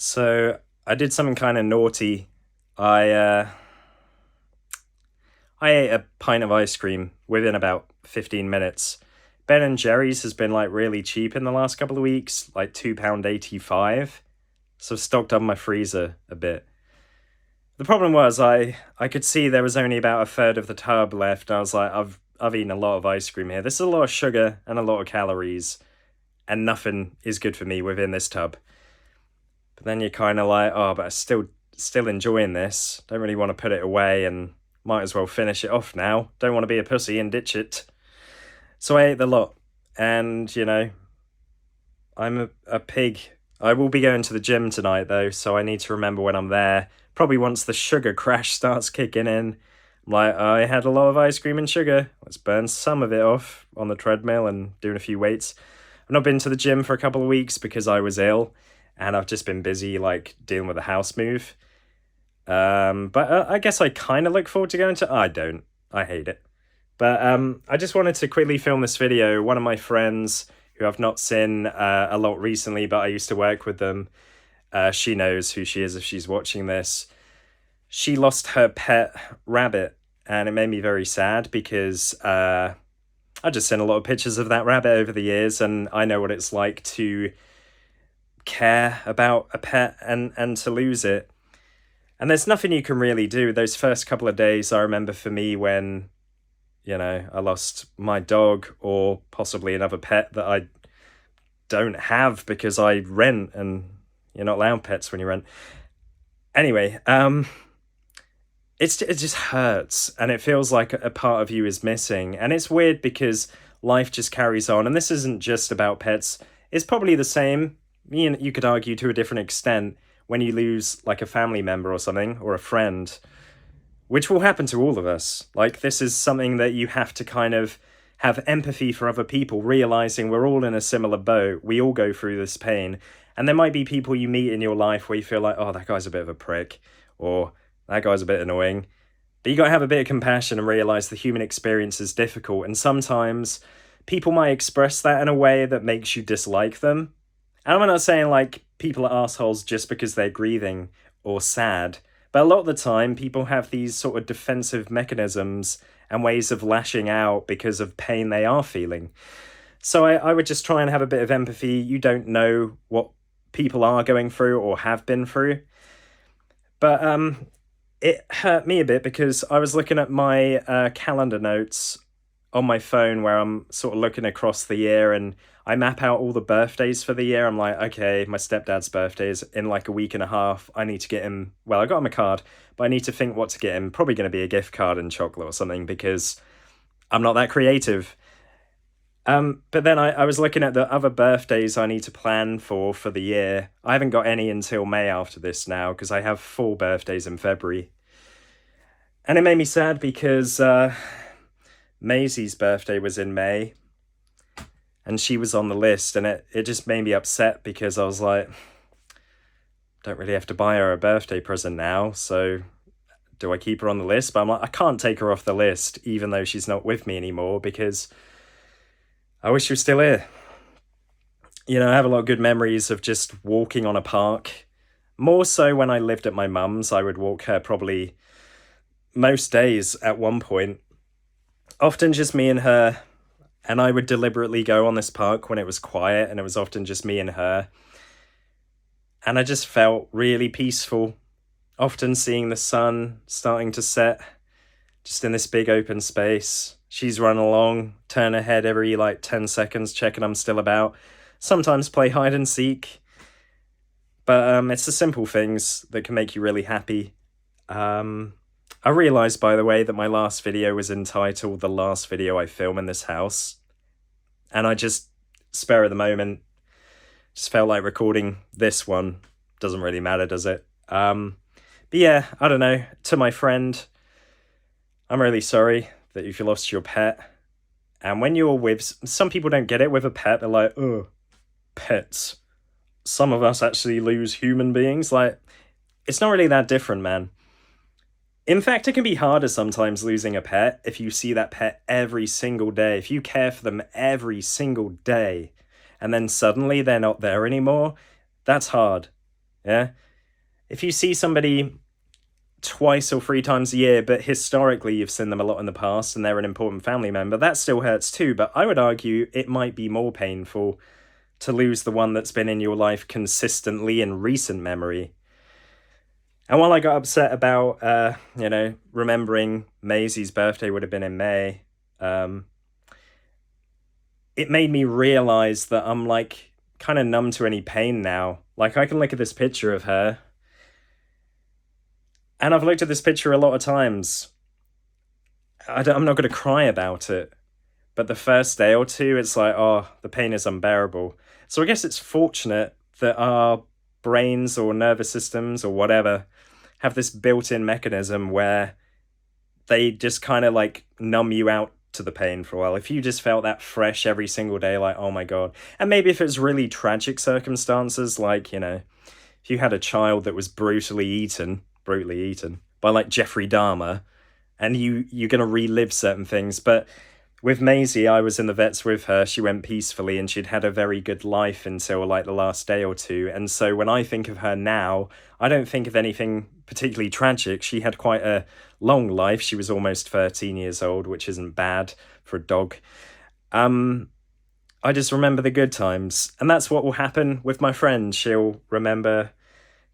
So I did something kind of naughty. I uh, I ate a pint of ice cream within about 15 minutes. Ben and Jerry's has been like really cheap in the last couple of weeks, like £2.85. So I've stocked up my freezer a bit. The problem was I could see there was only about a third of the tub left. I was like, I've eaten a lot of ice cream here. This is a lot of sugar and a lot of calories, and nothing is good for me within this tub. But then you're kind of like, oh, but I still enjoying this. Don't really want to put it away, and might as well finish it off now. Don't want to be a pussy and ditch it. So I ate the lot, and I'm a pig. I will be going to the gym tonight though, so I need to remember when I'm there. Probably once the sugar crash starts kicking in. I'm like, I had a lot of ice cream and sugar. Let's burn some of it off on the treadmill and doing a few weights. I've not been to the gym for a couple of weeks because I was ill, and I've just been busy like dealing with a house move. But I guess I kind of look forward to going to. I don't. I hate it. But I just wanted to quickly film this video. One of my friends who I've not seen a lot recently, but I used to work with them. She knows who she is if she's watching this. She lost her pet rabbit, and it made me very sad because I just seen a lot of pictures of that rabbit over the years, and I know what it's like to care about a pet and to lose it. And there's nothing you can really do. Those first couple of days, I remember for me when, I lost my dog or possibly another pet that I don't have because I rent, and you're not allowed pets when you rent. Anyway, it just hurts, and it feels like a part of you is missing. And it's weird because life just carries on, and this isn't just about pets. It's probably the same. You could argue to a different extent when you lose like a family member or something, or a friend, which will happen to all of us. Like, this is something that you have to kind of have empathy for other people, realizing we're all in a similar boat. We all go through this pain. And there might be people you meet in your life where you feel like, oh, that guy's a bit of a prick, or that guy's a bit annoying. But you got to have a bit of compassion and realize the human experience is difficult. And sometimes people might express that in a way that makes you dislike them. And I'm not saying like people are assholes just because they're grieving or sad, but a lot of the time people have these sort of defensive mechanisms and ways of lashing out because of pain they are feeling. So I would just try and have a bit of empathy. You don't know what people are going through or have been through. But it hurt me a bit because I was looking at my calendar notes on my phone where I'm sort of looking across the year, and I map out all the birthdays for the year. I'm like, okay, my stepdad's birthday is in like a week and a half. I need to get him, well, I got him a card, but I need to think what to get him. Probably going to be a gift card and chocolate or something because I'm not that creative. But then I was looking at the other birthdays I need to plan for the year. I haven't got any until May after this now because I have 4 birthdays in February. And it made me sad because Maisie's birthday was in May, and she was on the list, and it just made me upset because I was like, don't really have to buy her a birthday present now, so do I keep her on the list? But I'm like, I can't take her off the list even though she's not with me anymore because I wish she was still here. I have a lot of good memories of just walking on a park. More so when I lived at my mum's, I would walk her probably most days at one point. Often just me and her, and I would deliberately go on this park when it was quiet, and it was often just me and her. And I just felt really peaceful, often seeing the sun starting to set, just in this big open space. She's run along, turn her head every like 10 seconds, checking I'm still about. Sometimes play hide and seek. But it's the simple things that can make you really happy. I realised, by the way, that my last video was entitled The Last Video I Film in This House. And I just, spare of the moment, just felt like recording this one. Doesn't really matter, does it? But yeah, I don't know. To my friend, I'm really sorry that you've lost your pet. And when you're with, some people don't get it with a pet. They're like, oh, pets. Some of us actually lose human beings. Like, it's not really that different, man. In fact, it can be harder sometimes losing a pet if you see that pet every single day. If you care for them every single day, and then suddenly they're not there anymore, that's hard. Yeah. If you see somebody twice or three times a year, but historically you've seen them a lot in the past and they're an important family member, that still hurts too. But I would argue it might be more painful to lose the one that's been in your life consistently in recent memory. And while I got upset about, remembering Maisie's birthday would have been in May, um, it made me realize that I'm like kind of numb to any pain now. Like, I can look at this picture of her, and I've looked at this picture a lot of times. I'm not going to cry about it, but the first day or two, it's like, oh, the pain is unbearable. So I guess it's fortunate that our brains or nervous systems or whatever have this built-in mechanism where they just kind of like numb you out to the pain for a while. If you just felt that fresh every single day, like, oh my God. And maybe if it's really tragic circumstances, like, if you had a child that was brutally eaten by like Jeffrey Dahmer, and you're gonna relive certain things. But with Maisie, I was in the vets with her. She went peacefully and she'd had a very good life until like the last day or two. And so when I think of her now, I don't think of anything particularly tragic. She had quite a long life. She was almost 13 years old, which isn't bad for a dog. I just remember the good times. And that's what will happen with my friend. She'll remember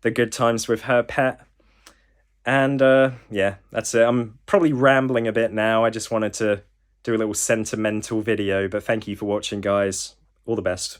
the good times with her pet. And yeah, that's it. I'm probably rambling a bit now. I just wanted to do a little sentimental video, but thank you for watching, guys. All the best.